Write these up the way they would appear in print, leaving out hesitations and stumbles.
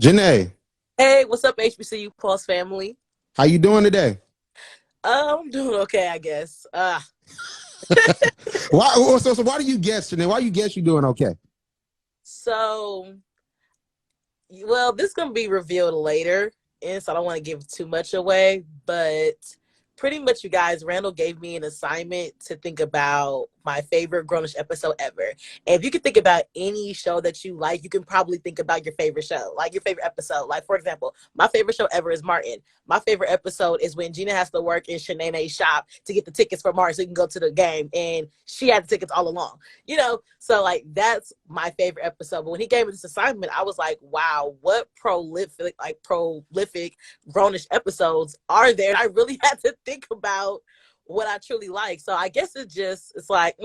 Jenae, Hey, what's up, HBCU Pulse family? how you doing today? I'm doing okay, I guess. So why do you guess, Jenae? Why you guess you doing okay? So, well, this is gonna be revealed later, and so I don't want to give too much away, but pretty much, you guys, Randall gave me an assignment to think about my favorite grownish episode ever. And if you could think about any show that you like, you can probably think about your favorite show, like your favorite episode. Like, for example, my favorite show ever is Martin. My favorite episode is when Jenae has to work in Jenae's shop to get the tickets for Martin so he can go to the game, and she had the tickets all along. So like that's my favorite episode. But when he gave me this assignment, I was like, wow, what prolific grownish episodes are there? And I really had to think about what I truly like. So I guess it's like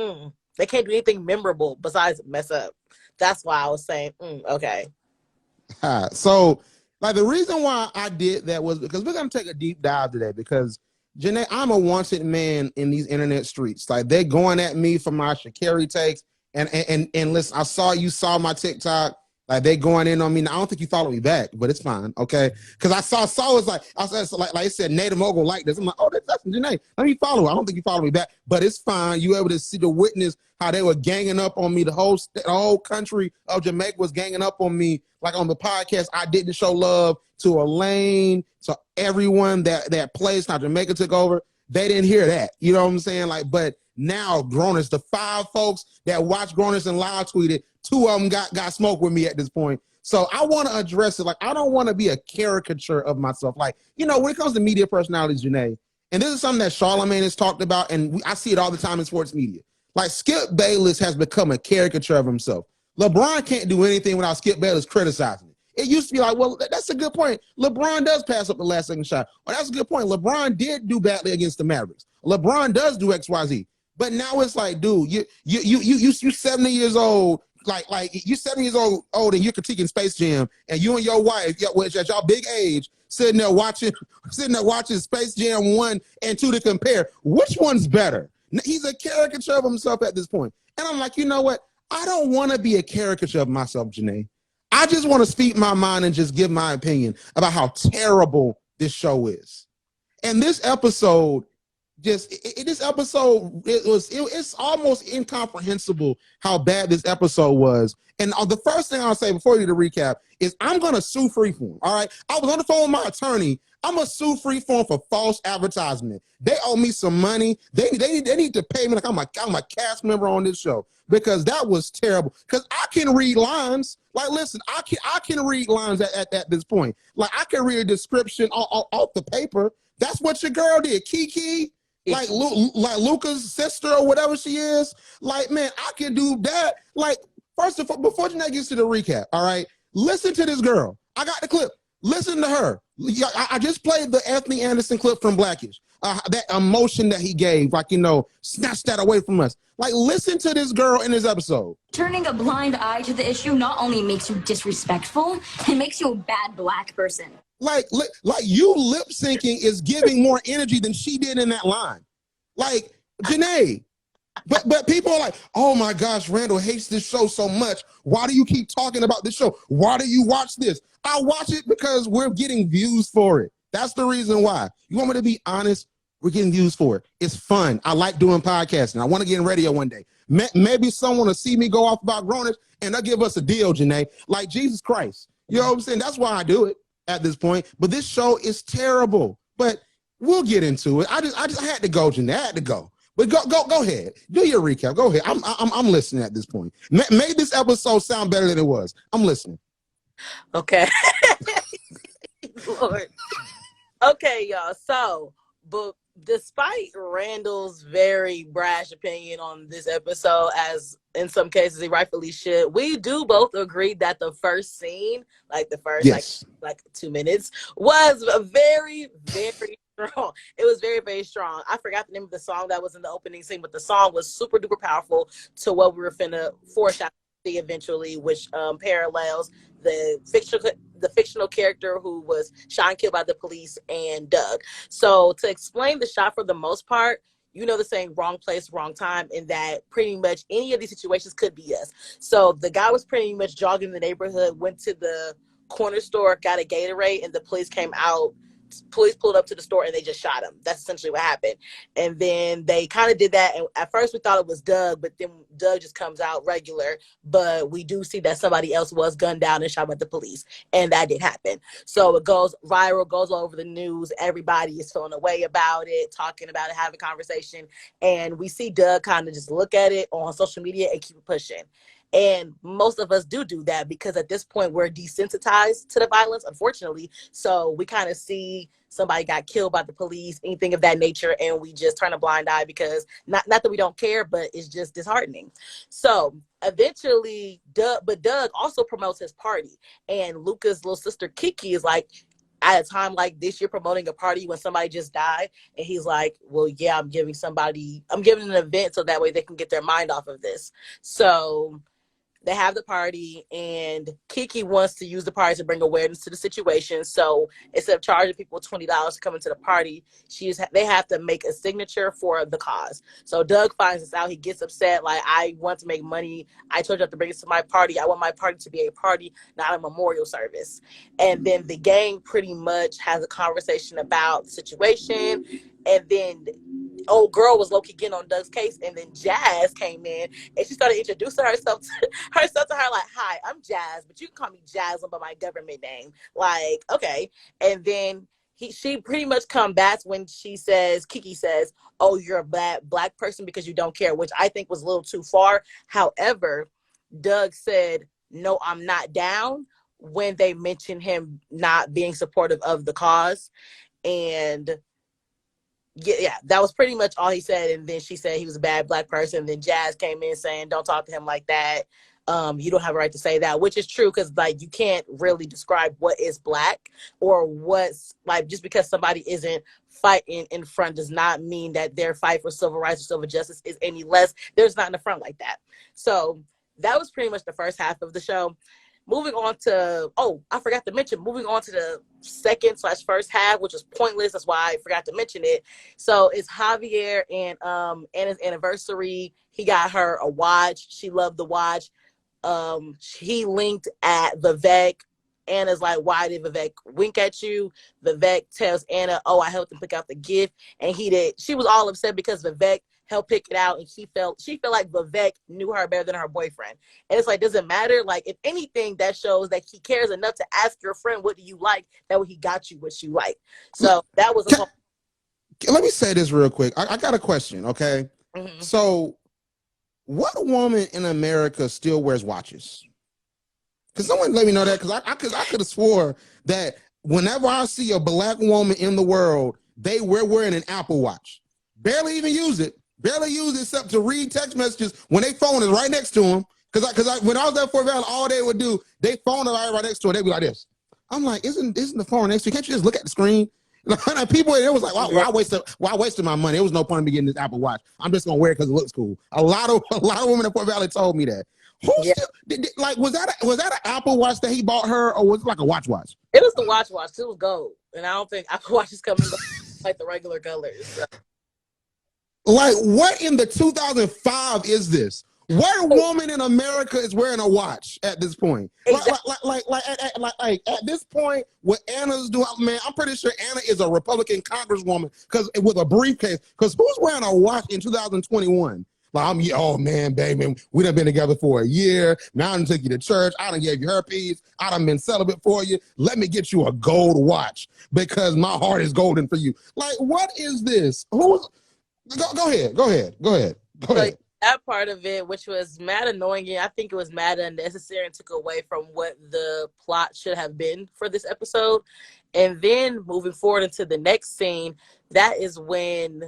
they can't do anything memorable besides mess up. That's why I was saying okay. So, like, the reason why I did that was because we're gonna take a deep dive today. Because Jenae, I'm a wanted man in these internet streets. Like, they're going at me for my Sha'Carri takes. And listen, you saw my TikTok. Like, they going in on me. Now, I don't think you followed me back, but it's fine, okay? Because I saw it's like I said, like I said, Native Mogul like this. I'm like, oh, that's Jenae. Let me follow her. I don't think you followed me back, but it's fine. You able to see the witness how they were ganging up on me. The whole country of Jamaica was ganging up on me. Like, on the podcast, I didn't show love to Elaine, to everyone that plays how Jamaica took over. They didn't hear that. You know what I'm saying? Like, but now Grownish, the 5 folks that watch Grownish and live tweeted, 2 of them got smoked with me at this point. So I want to address it. Like, I don't want to be a caricature of myself. Like, when it comes to media personalities, Jenae, and this is something that Charlamagne has talked about, and I see it all the time in sports media. Like, Skip Bayless has become a caricature of himself. LeBron can't do anything without Skip Bayless criticizing it. It used to be like, well, that's a good point. LeBron does pass up the last second shot. Well, that's a good point. LeBron did do badly against the Mavericks. LeBron does do XYZ. But now it's like, dude, you 70 years old, like you 70 years old and you're critiquing Space Jam, and you and your wife, which at y'all big age, sitting there watching Space Jam 1 and 2 to compare. Which one's better? He's a caricature of himself at this point. And I'm like, you know what? I don't want to be a caricature of myself, Jenae. I just want to speak my mind and just give my opinion about how terrible this show is. And this episode, it's almost incomprehensible how bad this episode was. And the first thing I'll say before you do the recap is I'm going to sue Freeform. All right. I was on the phone with my attorney. I'm going to sue Freeform for false advertisement. They owe me some money. They need to pay me like I'm a cast member on this show, because that was terrible. Because I can read lines. Like, listen, I can read lines at this point. Like, I can read a description off the paper. That's what your girl did. Kiki, like Luca's sister or whatever she is. Like, man, I can do that. Like, first of all, before Jenae gets to the recap, all right, listen to this girl. I got the clip. Listen to her. I just played the Anthony Anderson clip from Blackish. That emotion that he gave, like, snatch that away from us. Like, listen to this girl in this episode. Turning a blind eye to the issue not only makes you disrespectful, it makes you a bad Black person. Like you lip syncing is giving more energy than she did in that line. Like, Jenae. But people are like, oh my gosh, Randall hates this show so much. Why do you keep talking about this show? Why do you watch this? I watch it because we're getting views for it. That's the reason why. You want me to be honest? We're getting views for it. It's fun. I like doing podcasting. I want to get in radio one day. Maybe someone will see me go off about Grownish and they'll give us a deal, Jenae. Like, Jesus Christ. You know what I'm saying? That's why I do it at this point. But this show is terrible. But we'll get into it. I had to go, Jenae. I had to go. But go ahead. Do your recap. Go ahead. I'm listening at this point. Make this episode sound better than it was. I'm listening. Okay. Lord. Okay, y'all. So, but despite Randall's very brash opinion on this episode, as in some cases he rightfully should, we do both agree that the first scene, like the first like 2 minutes, was a very, very strong. It was very, very strong. I forgot the name of the song that was in the opening scene, but the song was super duper powerful to what we were finna foreshadow eventually, which parallels the fictional character who was shot and killed by the police and Doug. So to explain the shot, for the most part, the saying wrong place, wrong time, in that pretty much any of these situations could be us. So the guy was pretty much jogging the neighborhood, went to the corner store, got a Gatorade, and the police came out. Police pulled up to the store and they just shot him. That's essentially what happened. And then they kind of did that. And at first we thought it was Doug, but then Doug just comes out regular. But we do see that somebody else was gunned down and shot by the police. And that did happen. So it goes viral, goes all over the news. Everybody is feeling a way about it, talking about it, having conversation. And we see Doug kind of just look at it on social media and keep pushing. And most of us do that because at this point we're desensitized to the violence, unfortunately. So we kind of see somebody got killed by the police, anything of that nature, and we just turn a blind eye because not that we don't care, but it's just disheartening. So eventually, Doug also promotes his party, and Luca's little sister Kiki is like, at a time like this, you're promoting a party when somebody just died. And he's like, well, yeah, I'm giving an event so that way they can get their mind off of this. So they have the party, and Kiki wants to use the party to bring awareness to the situation. So instead of charging people $20 to come into the party, they have to make a signature for the cause. So Doug finds this out. He gets upset. Like, I want to make money. I told you I have to bring it to my party. I want my party to be a party, not a memorial service. And then the gang pretty much has a conversation about the situation. And then old girl was low-key getting on Doug's case, and then Jazz came in and she started introducing herself to her like, hi, I'm Jazz, but you can call me Jazz by my government name. Like, okay. And then she pretty much combats when Kiki says, oh, you're a black person because you don't care, which I think was a little too far. However, Doug said, no, I'm not down, when they mentioned him not being supportive of the cause. And yeah, that was pretty much all he said. And then she said he was a bad black person. And then Jazz came in saying, don't talk to him like that. You don't have a right to say that, which is true, because like you can't really describe what is black or what's like, just because somebody isn't fighting in front does not mean that their fight for civil rights or civil justice is any less. There's not in the front like that. So that was pretty much the first half of the show. Moving on to, I forgot to mention, moving on to the second/first half, which was pointless. That's why I forgot to mention it. So it's Javier and Anna's anniversary. He got her a watch. She loved the watch. He linked at Vivek. Anna's like, why did Vivek wink at you? Vivek tells Anna, I helped him pick out the gift. And she was all upset because Vivek helped pick it out, and she felt like Vivek knew her better than her boyfriend. And it's like, doesn't matter. Like, if anything, that shows that he cares enough to ask your friend, what do you like? That way he got you what you like. So that was let me say this real quick. I got a question, okay? Mm-hmm. So what woman in America still wears watches? Because someone let me know that, because I could have swore that whenever I see a black woman in the world, we're wearing an Apple Watch. Barely even use it. Barely use it except to read text messages when their phone is right next to them. Because when I was at Fort Valley, all they would do, they phone is right next to them. They'd be like this. I'm like, isn't the phone next to you? Can't you just look at the screen? People, it was like, why wasted my money? It was no point in me getting this Apple Watch. I'm just gonna wear it because it looks cool. A lot of women at Fort Valley told me that. Was that an Apple Watch that he bought her, or was it like a watch? It was the watch. It was gold, and I don't think Apple Watches come in like the regular colors. So. Like, what in the 2005 is this? What woman in America is wearing a watch at this point? Exactly. Like at this point, what Anna's doing, man, I'm pretty sure Anna is a Republican congresswoman because with a briefcase. Because who's wearing a watch in 2021? Like, oh man, baby, we done been together for a year. Now I done took you to church. I done gave you herpes. I done been celibate for you. Let me get you a gold watch because my heart is golden for you. Like, what is this? Go ahead. That part of it, which was mad annoying, I think it was mad unnecessary and took away from what the plot should have been for this episode. And then moving forward into the next scene, that is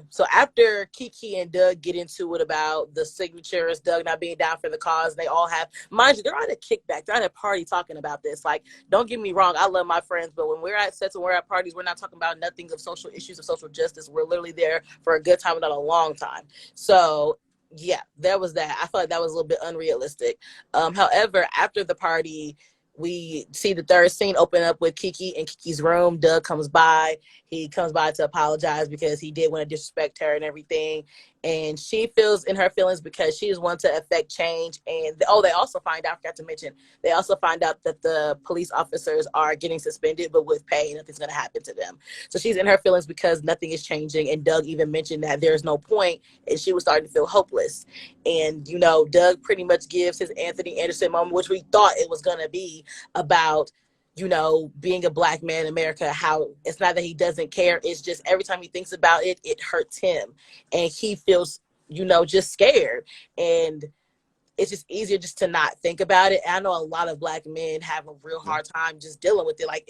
so after Kiki and Doug get into it about the signatures, Doug not being down for the cause, they all have, mind you, they're at a kickback, they're at a party talking about this. Like, don't get me wrong, I love my friends, but when we're at sets and we're at parties, we're not talking about nothing of social issues of social justice. We're literally there for a good time and not a long time. So yeah, there was that. I felt like that was a little bit unrealistic. However, after the party, we see the third scene open up with Kiki in Kiki's room. Doug comes by. He comes by to apologize because he did want to disrespect her and everything. and she feels in her feelings because she is one to affect change. And they also find out, I forgot to mention, they also find out that the police officers are getting suspended, but with pay, nothing's going to happen to them. So she's in her feelings because nothing is changing. And Doug even mentioned that there's no point, and she was starting to feel hopeless. And, Doug pretty much gives his Anthony Anderson moment, which we thought it was going to be about, being a black man in America, how it's not that he doesn't care. It's just every time he thinks about it, it hurts him. And he feels, just scared. And it's just easier just to not think about it. And I know a lot of black men have a real hard time just dealing with it. Like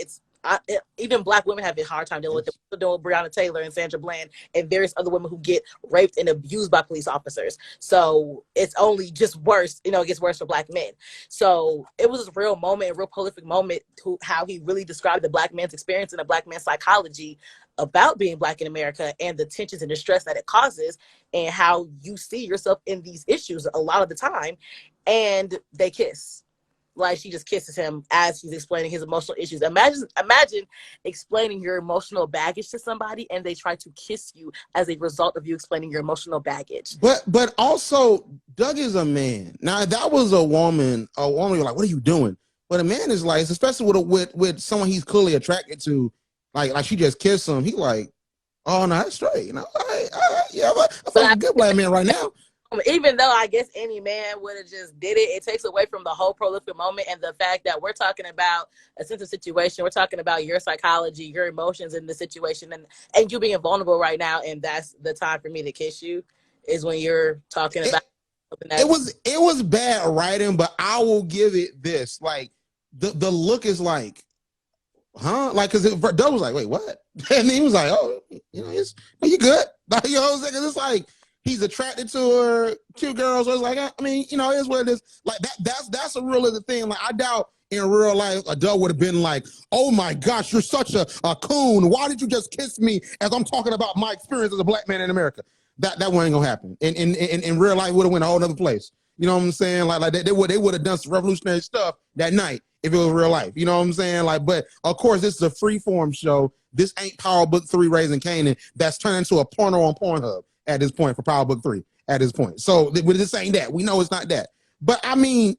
even black women have a hard time dealing with it. We're doing Breonna Taylor and Sandra Bland and various other women who get raped and abused by police officers. So it's only just worse. It gets worse for black men. So it was a real moment, a real prolific moment how he really described the black man's experience and the black man's psychology about being black in America and the tensions and the stress that it causes and how you see yourself in these issues a lot of the time. And they kiss. Like she just kisses him as he's explaining his emotional issues. Imagine explaining your emotional baggage to somebody and they try to kiss you as a result of you explaining your emotional baggage. But also, Doug is a man. Now, if that was a woman you're like, what are you doing? But a man is like, especially with someone he's clearly attracted to, like she just kissed him. He like, oh no, that's straight. All right, yeah, I'm a good black man right now. Even though I guess any man would have just did it, it takes away from the whole prolific moment and the fact that we're talking about a sensitive situation. We're talking about your psychology, your emotions in the situation, and you being vulnerable right now. And that's the time for me to kiss you is when you're talking about something that it was bad writing, but I will give it this. Like the look is like, huh? Like, because Doug was like, wait, what? And he was like, oh, you good? Like, what I'm saying? It's like, he's attracted to her, cute girls. So it's like, I mean, it is what it is. Like that's a real other thing. Like I doubt in real life, Adele would have been like, oh my gosh, you're such a coon. Why did you just kiss me as I'm talking about my experience as a black man in America? That wasn't gonna happen. In real life, would have went a whole other place. You know what I'm saying? Like they would have done some revolutionary stuff that night if it was real life. You know what I'm saying? Like, but of course, this is a freeform show. This ain't Power Book 3 Raising Canaan that's turned into a porno on Pornhub at this point for Power Book 3 at this point. So we're just saying that. We know it's not that. But I mean,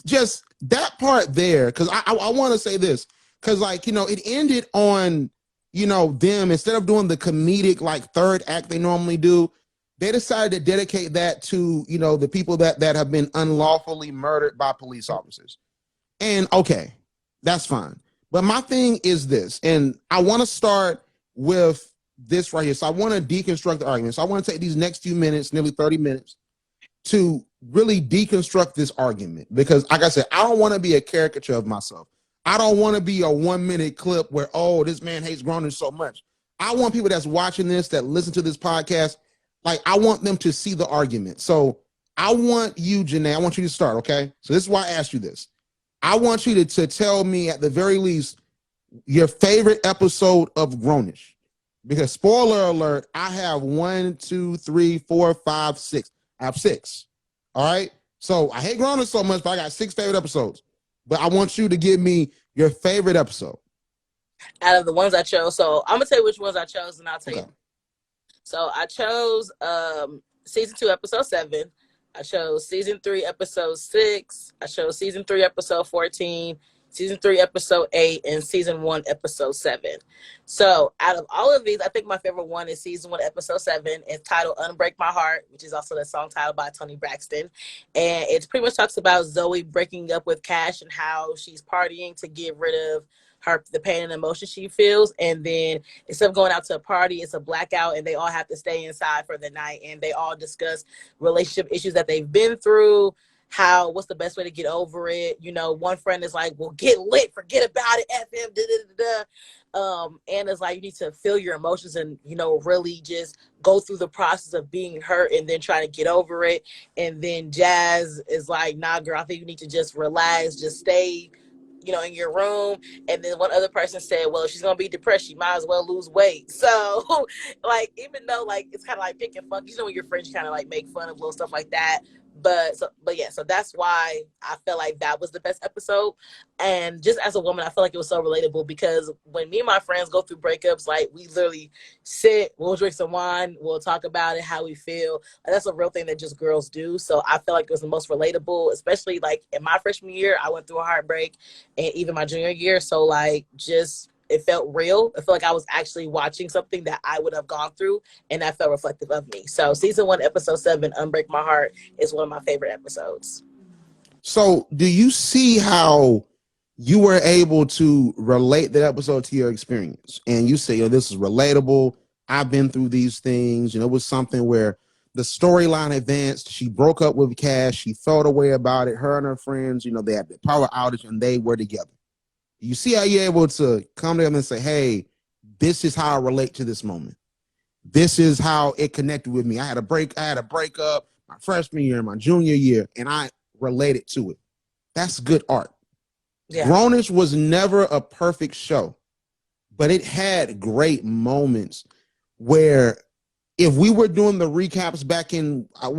just that part there, because I want to say this, because it ended on, them, instead of doing the comedic third act they normally do, they decided to dedicate that to, the people that have been unlawfully murdered by police officers. And okay, that's fine. But my thing is this, and I want to start with this right here. So I want to deconstruct the argument. So I want to take these next few minutes, nearly 30 minutes, to really deconstruct this argument. Because like I said, I don't want to be a caricature of myself. I don't want to be a 1 minute clip where, oh, this man hates grown-ups so much. I want people that's watching this, that listen to this podcast, I want them to see the argument. So I want you, Jenae, I want you to start, okay? So this is why I asked you this. I want you to tell me at the very least your favorite episode of Grownish. Because spoiler alert, I have 1, 2, 3, 4, 5, 6. I have 6. All right. So I hate Grownish so much, but I got 6 favorite episodes. But I want you to give me your favorite episode. Out of the ones I chose. So I'm gonna tell you which ones I chose, and I'll tell you. So I chose season 2, episode 7. I chose season 3, episode 6. I chose season 3, episode 14. Season 3, episode 8, and season 1, episode 7. So out of all of these, I think my favorite one is season 1, episode 7. It's titled Unbreak My Heart, which is also the song title by Toni Braxton. And it pretty much talks about Zoe breaking up with Cash and how she's partying to get rid of the pain and emotion she feels. And then instead of going out to a party, it's a blackout and they all have to stay inside for the night. And they all discuss relationship issues that they've been through, what's the best way to get over it. One friend is like, well, get lit, forget about it, F him, and it's like, you need to feel your emotions and, really just go through the process of being hurt and then try to get over it. And then Jazz is like, nah, girl, I think you need to just relax, just stay, in your room. And then one other person said, well, if she's going to be depressed, she might as well lose weight. So, even though, it's kind of like picking fun, when your friends kind of, make fun of little stuff like that. So that's why I felt like that was the best episode. And just as a woman, I feel like it was so relatable because when me and my friends go through breakups, like we literally sit, we'll drink some wine, we'll talk about it, how we feel. And that's a real thing that just girls do. So I feel like it was the most relatable, especially like in my freshman year, I went through a heartbreak, and even my junior year. So like just it felt real. I feel like I was actually watching something that I would have gone through, and that felt reflective of me. So season 1, episode 7, Unbreak My Heart, is one of my favorite episodes. So do you see how you were able to relate that episode to your experience? And you say, this is relatable. I've been through these things. It was something where the storyline advanced. She broke up with Cash. She felt a way about it. Her and her friends, they had the power outage and they were together. You see how you're able to come to them and say, hey, this is how I relate to this moment. This is how it connected with me. I had a breakup my freshman year, my junior year, and I related to it. That's good art. Yeah. Grownish was never a perfect show, but it had great moments where if we were doing the recaps back in I'm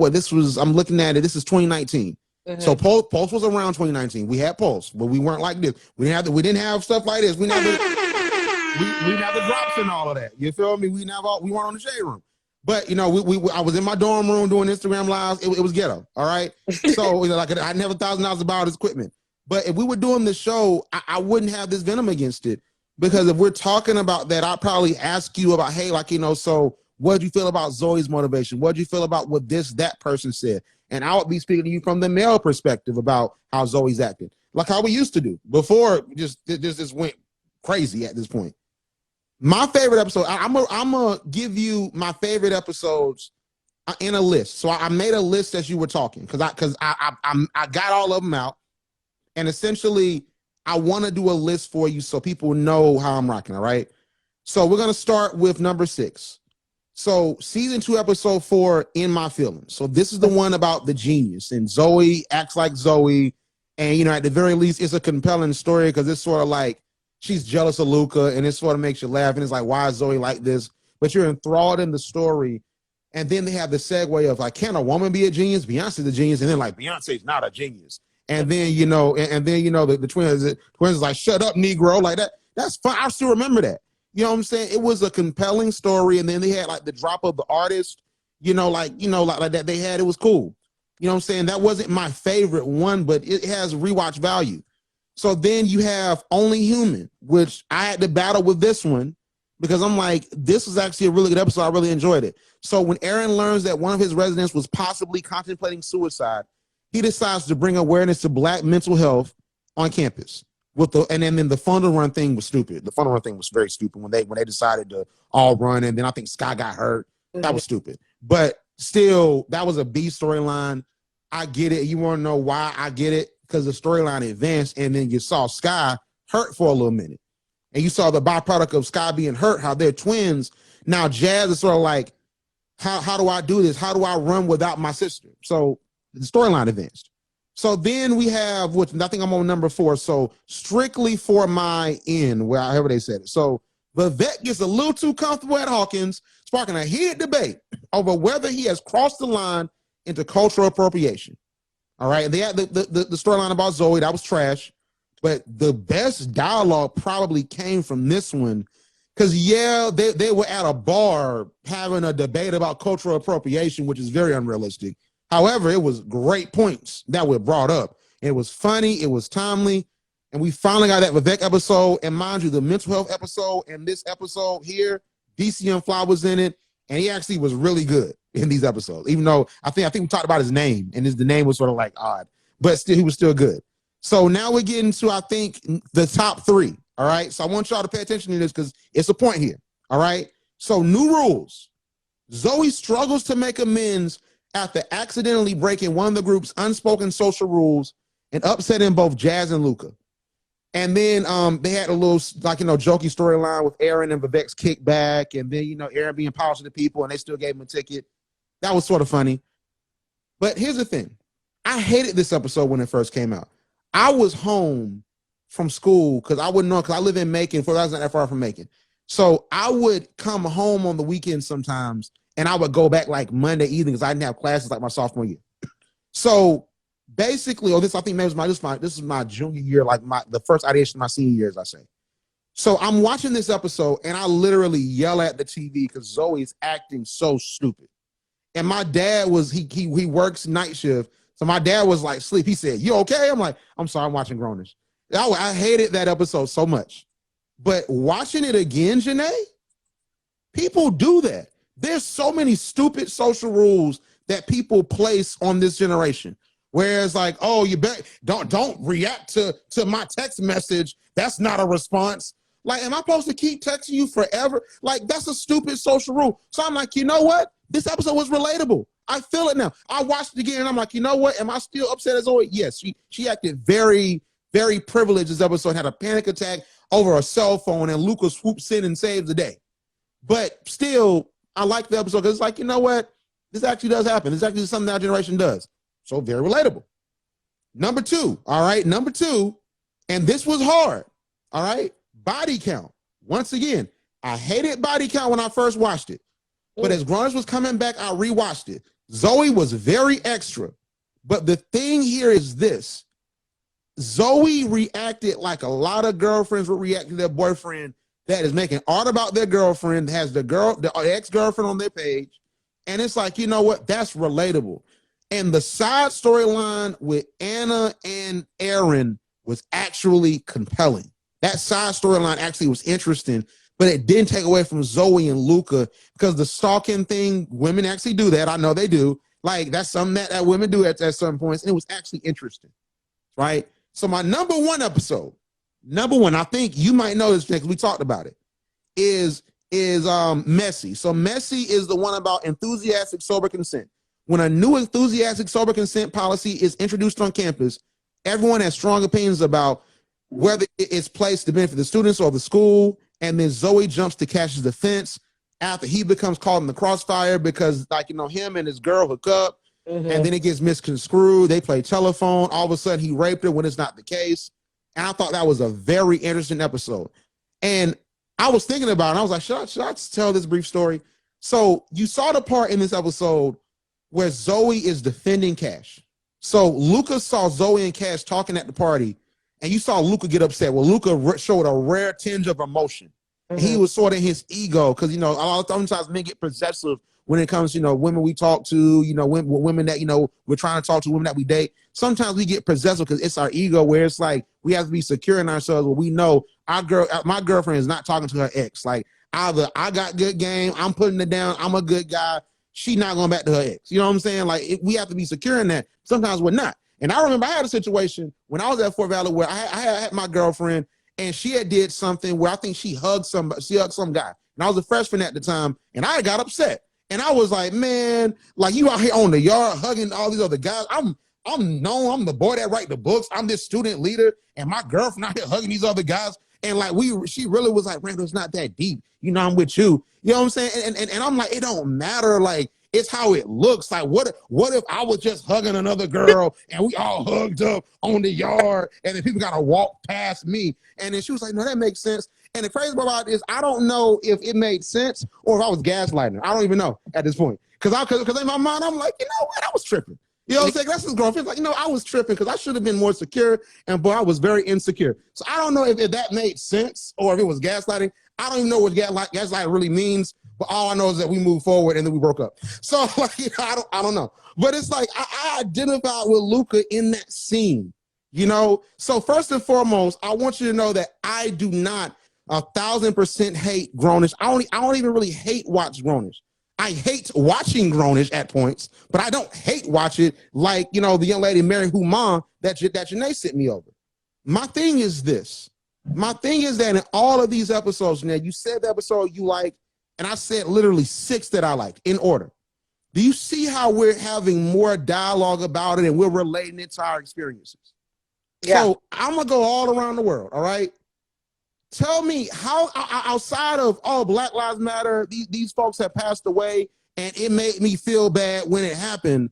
looking at it, this is 2019. Mm-hmm. So Pulse was around 2019. We had Pulse, but we weren't like this. We didn't have stuff like this. We didn't have the drops and all of that. You feel me? We weren't on the shade room. But I was in my dorm room doing Instagram lives. It was ghetto. All right. So like I didn't have $1,000 to buy all this equipment. But if we were doing the show, I wouldn't have this venom against it, because if we're talking about that, I'd probably ask you about, hey, so what did you feel about Zoe's motivation? What did you feel about what that person said? And I would be speaking to you from the male perspective about how Zoe's acting, like how we used to do before. Just went crazy at this point. My favorite episode, I'm gonna give you my favorite episodes in a list. So I made a list as you were talking because I got all of them out, and essentially I want to do a list for you so people know how I'm rocking. All right. So we're gonna start with number 6. So season 2, episode 4, In My Feelings. So this is the one about the genius, and Zoe acts like Zoe. And, at the very least, it's a compelling story because it's sort of like she's jealous of Luca, and it sort of makes you laugh. And it's like, why is Zoe like this? But you're enthralled in the story. And then they have the segue of like, can a woman be a genius? Beyonce's a genius. And then like, Beyonce's not a genius. And then, the twins is like, shut up, Negro. Like that. That's fine. I still remember that. You know what I'm saying? It was a compelling story. And then they had like the drop of the artist, like that they had. It was cool. You know what I'm saying? That wasn't my favorite one, but it has rewatch value. So then you have Only Human, which I had to battle with this one because I'm like, this was actually a really good episode. I really enjoyed it. So when Aaron learns that one of his residents was possibly contemplating suicide, he decides to bring awareness to Black mental health on campus. And then the funnel run thing was stupid. The funnel run thing was very stupid when they decided to all run, and then I think Sky got hurt. That was stupid. But still, that was a B storyline. I get it. You want to know why I get it? Because the storyline advanced, and then you saw Sky hurt for a little minute. And you saw the byproduct of Sky being hurt, how they're twins. Now Jazz is sort of like, how do I do this? How do I run without my sister? So the storyline advanced. So then we have, which I think I'm on number 4. So Strictly for My End, however they said it. So Vivek gets a little too comfortable at Hawkins, sparking a heated debate over whether he has crossed the line into cultural appropriation. All right. They had the storyline about Zoe. That was trash. But the best dialogue probably came from this one. Because, they were at a bar having a debate about cultural appropriation, which is very unrealistic. However, it was great points that were brought up. It was funny. It was timely. And we finally got that Vivek episode. And mind you, the mental health episode and this episode here, DCM Fly was in it. And he actually was really good in these episodes, even though I think we talked about his name, and the name was sort of like odd, but still, he was still good. So now we're getting to, I think, the top 3. All right. So I want y'all to pay attention to this because it's a point here. All right. So new rules. Zoe struggles to make amends after accidentally breaking one of the group's unspoken social rules and upsetting both Jazz and Luca. And then they had a little, jokey storyline with Aaron and Vivek's kickback. And then, Aaron being powerful to people and they still gave him a ticket. That was sort of funny. But here's the thing. I hated this episode when it first came out. I was home from school because I wouldn't know, because I live in Macon, I was not that far from Macon. So I would come home on the weekends sometimes, and I would go back like Monday evening because I didn't have classes like my sophomore year. So basically, I think maybe this is my junior year, like the first ideation of my senior year, as I say. So I'm watching this episode and I literally yell at the TV because Zoe is acting so stupid. And my dad he works night shift. So my dad was like, sleep. He said, "You okay?" I'm like, "I'm sorry, I'm watching Grownish." I hated that episode so much. But watching it again, Jenae, people do that. There's so many stupid social rules that people place on this generation. Whereas like, oh, you don't react to my text message. That's not a response. Like, am I supposed to keep texting you forever? Like, that's a stupid social rule. So I'm like, you know what? This episode was relatable. I feel it now. I watched it again and I'm like, you know what? Am I still upset as always? Yes, she acted very, very privileged this episode, had a panic attack over a cell phone, and Luca swoops in and saves the day. But still, I like the episode because it's like, you know what? This actually does happen. This actually is something our generation does. So very relatable. Number two, and this was hard, all right? Body count. Once again, I hated body count when I first watched it. But as Grownish was coming back, I rewatched it. Zoe was very extra. But the thing here is this. Zoe reacted like a lot of girlfriends would react to their boyfriend that is making art about their girlfriend, has the ex-girlfriend on their page. And it's like, you know what? That's relatable. And the side storyline with Anna and Aaron was actually compelling. That side storyline actually was interesting, but it didn't take away from Zoe and Luca, because the stalking thing, women actually do that. I know they do. Like, that's something that women do at certain points. And it was actually interesting, right? So my number one, I think you might know this because we talked about it, is Messy. So Messy is the one about enthusiastic sober consent. When a new enthusiastic sober consent policy is introduced on campus, everyone has strong opinions about whether it's placed to benefit the students or the school. And then Zoe jumps to Cash's defense after he becomes caught in the crossfire because, like, you know, him and his girl hook up, and then it gets misconstrued. They play telephone. All of a sudden, he raped her when it's not the case. And I thought that was a very interesting episode. And I was thinking about it. And I was like, should I tell this brief story? So you saw the part in this episode where Zoe is defending Cash. So Luca saw Zoe and Cash talking at the party, and you saw Luca get upset. Well, Luca showed a rare tinge of emotion. He was sort of his ego, because, you know, a lot of sometimes men get possessive when it comes to, you know, women we talk to, you know, women that, you know, we're trying to talk to, women that we date. Sometimes we get possessive because it's our ego, where it's like we have to be secure in ourselves, where we know my girlfriend is not talking to her ex. Like, either I got good game, I'm putting it down, I'm a good guy, she not going back to her ex. You know what I'm saying? Like, we have to be secure in that. Sometimes we're not. And I remember I had a situation when I was at Fort Valley where I had my girlfriend, and she had did something where I think she hugged some guy. And I was a freshman at the time, and I got upset. And I was like, man, like, you out here on the yard hugging all these other guys. I'm known, I'm the boy that write the books. I'm this student leader, and my girlfriend out here hugging these other guys. And like, she really was like, Randall, it's not that deep. You know, I'm with you. You know what I'm saying? And I'm like, it don't matter. Like, it's how it looks. Like, what if I was just hugging another girl and we all hugged up on the yard, and then people gotta walk past me? And then she was like, no, that makes sense. And the crazy part about this, I don't know if it made sense or if I was gaslighting her. I don't even know at this point. Because in my mind, I'm like, you know what? I was tripping. You know what I'm saying? That's his girlfriend. Like, you know, I was tripping because I should have been more secure, and boy, I was very insecure. So I don't know if that made sense or if it was gaslighting. I don't even know what gaslight really means, but all I know is that we moved forward and then we broke up. So, like, you know, I don't know. But it's like I identified with Luca in that scene, you know? So first and foremost, I want you to know that I do not 1,000% hate Grownish. I don't even really hate watch Grownish. I hate watching Grownish at points, but I don't hate watch it like, you know, the young lady Mary Human that Jenae sent me over. My thing is this. My thing is that in all of these episodes, Jenae, you said the episode you like, and I said literally 6 that I liked in order. Do you see how we're having more dialogue about it and we're relating it to our experiences? Yeah. So I'm going to go all around the world, all right? Tell me how, outside of, oh, Black Lives Matter, these folks have passed away, and it made me feel bad when it happened.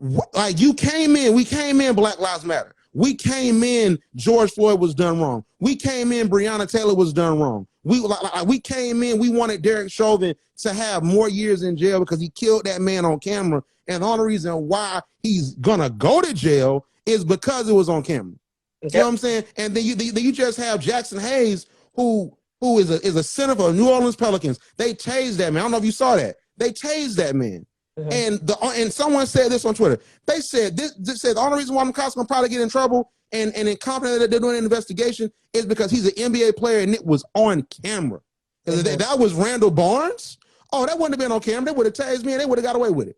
Like, we came in, Black Lives Matter. We came in, George Floyd was done wrong. We came in, Breonna Taylor was done wrong. We came in, we wanted Derek Chauvin to have more years in jail because he killed that man on camera, And the only reason why he's gonna go to jail is because it was on camera. You know what I'm saying? And then you just have Jackson Hayes, who is a center for New Orleans Pelicans. They tased that man. I don't know if you saw that. They tased that man. And someone said this on Twitter. They said this said the only reason why McCoskey gonna probably get in trouble and incompetent that they're doing an investigation is because he's an NBA player and it was on camera. Because if that was Randall Barnes, oh, that wouldn't have been on camera. They would have tased me and they would have got away with it.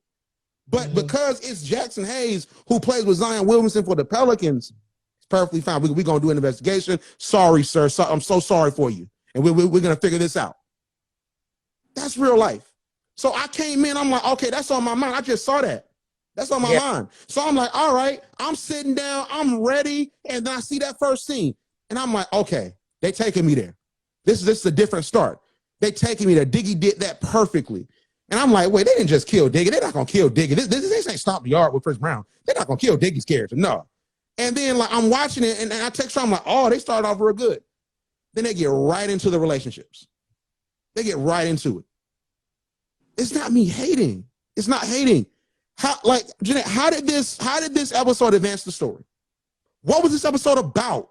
But because it's Jackson Hayes who plays with Zion Williamson for the Pelicans, it's perfectly fine. We're going to do an investigation. Sorry, sir. I'm so sorry for you. And we're going to figure this out. That's real life. So I came in, I'm like, okay, that's on my mind. I just saw that. That's on my mind. So I'm like, all right, I'm sitting down, I'm ready. And then I see that first scene. And I'm like, okay, they taking me there. This is a different start. They taking me there. Diggy did that perfectly. And I'm like, wait, they didn't just kill Diggy. They're not going to kill Diggy. This ain't Stop the Yard with Chris Brown. They're not going to kill Diggy's character. No. And then like I'm watching it and I text her, I'm like, oh, they started off real good. Then they get right into the relationships. They get right into it. It's not me hating. It's not hating. Jenae, how did this episode advance the story? What was this episode about?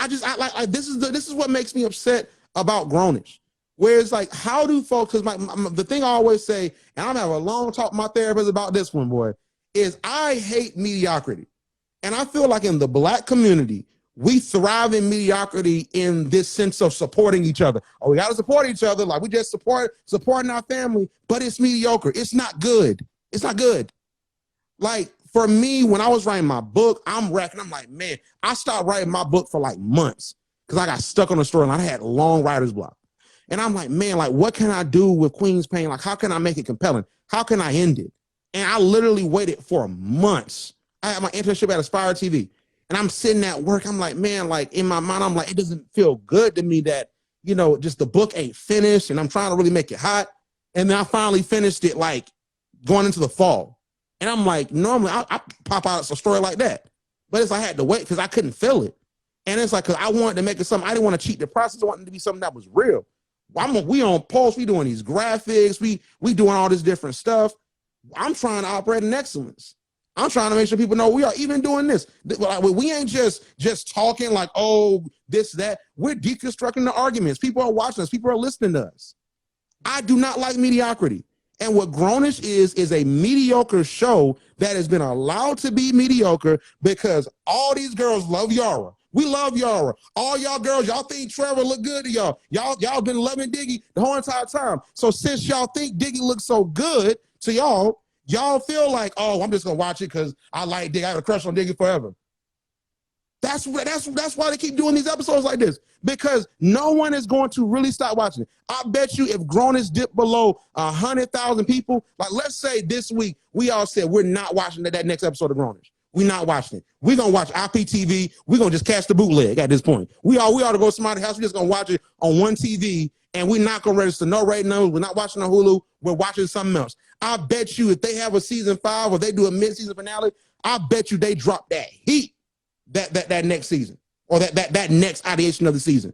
This is what makes me upset about Grownish. Where it's like, how do folks, because the thing I always say, and I'm having a long talk with my therapist about this one, boy, is I hate mediocrity. And I feel like in the Black community, we thrive in mediocrity in this sense of supporting each other. Oh, we got to support each other. Like we just supporting our family, but it's mediocre. It's not good. It's not good. Like for me, when I was writing my book, I'm like, man, I stopped writing my book for like months because I got stuck on the storyline. I had long writer's block. And I'm like, man, like, what can I do with Queen's Pain? Like, how can I make it compelling? How can I end it? And I literally waited for months. I had my internship at Aspire TV. And I'm sitting at work. I'm like, man, like in my mind, I'm like, it doesn't feel good to me that, you know, just the book ain't finished and I'm trying to really make it hot. And then I finally finished it like going into the fall. And I'm like, normally I pop out a story like that. But it's I had to wait because I couldn't feel it. And it's like, because I wanted to make it something, I didn't want to cheat the process. I wanted it to be something that was real. We on Pulse, we doing these graphics, we doing all this different stuff. I'm trying to operate in excellence. I'm trying to make sure people know we are even doing this. We ain't just talking like, oh, this, that. We're deconstructing the arguments. People are watching us. People are listening to us. I do not like mediocrity. And what Grownish is a mediocre show that has been allowed to be mediocre because all these girls love Yara. We love Yara. All y'all girls, y'all think Trevor look good to y'all. Y'all been loving Diggy the whole entire time. So since y'all think Diggy looks so good to y'all feel like, oh, I'm just gonna watch it because I like Diggy. I have a crush on Diggy forever. That's why they keep doing these episodes like this, because no one is going to really stop watching it. I bet you if Grownish dipped below 100,000 people, like let's say this week, we all said we're not watching that next episode of Grownish. We're not watching it. We're going to watch IPTV. We're going to just catch the bootleg at this point. We ought to go to somebody's house. We're just going to watch it on one TV, and we're not going to register no rating numbers. We're not watching on Hulu. We're watching something else. I bet you if they have a season 5 or they do a mid-season finale, I bet you they drop that heat that next season or that next ideation of the season.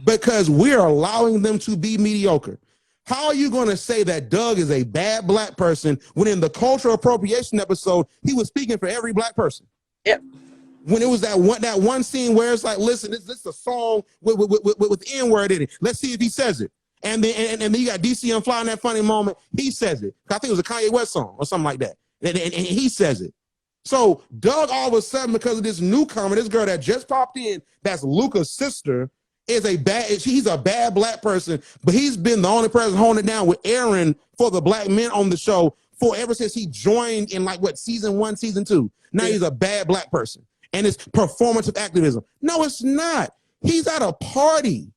Because we're allowing them to be mediocre. How are you going to say that Doug is a bad Black person when in the cultural appropriation episode, he was speaking for every Black person? Yep. When it was that one scene where it's like, listen, this is a song with N-word in it. Let's see if he says it. And then you got DC and Fly in that funny moment. He says it. I think it was a Kanye West song or something like that. And he says it. So Doug all of a sudden, because of this newcomer, this girl that just popped in, that's Luca's sister, he's a bad Black person, but he's been the only person holding it down with Aaron for the Black men on the show ever since he joined in season 1, season 2. Now he's a bad Black person. And it's performative activism. No, it's not. He's at a party.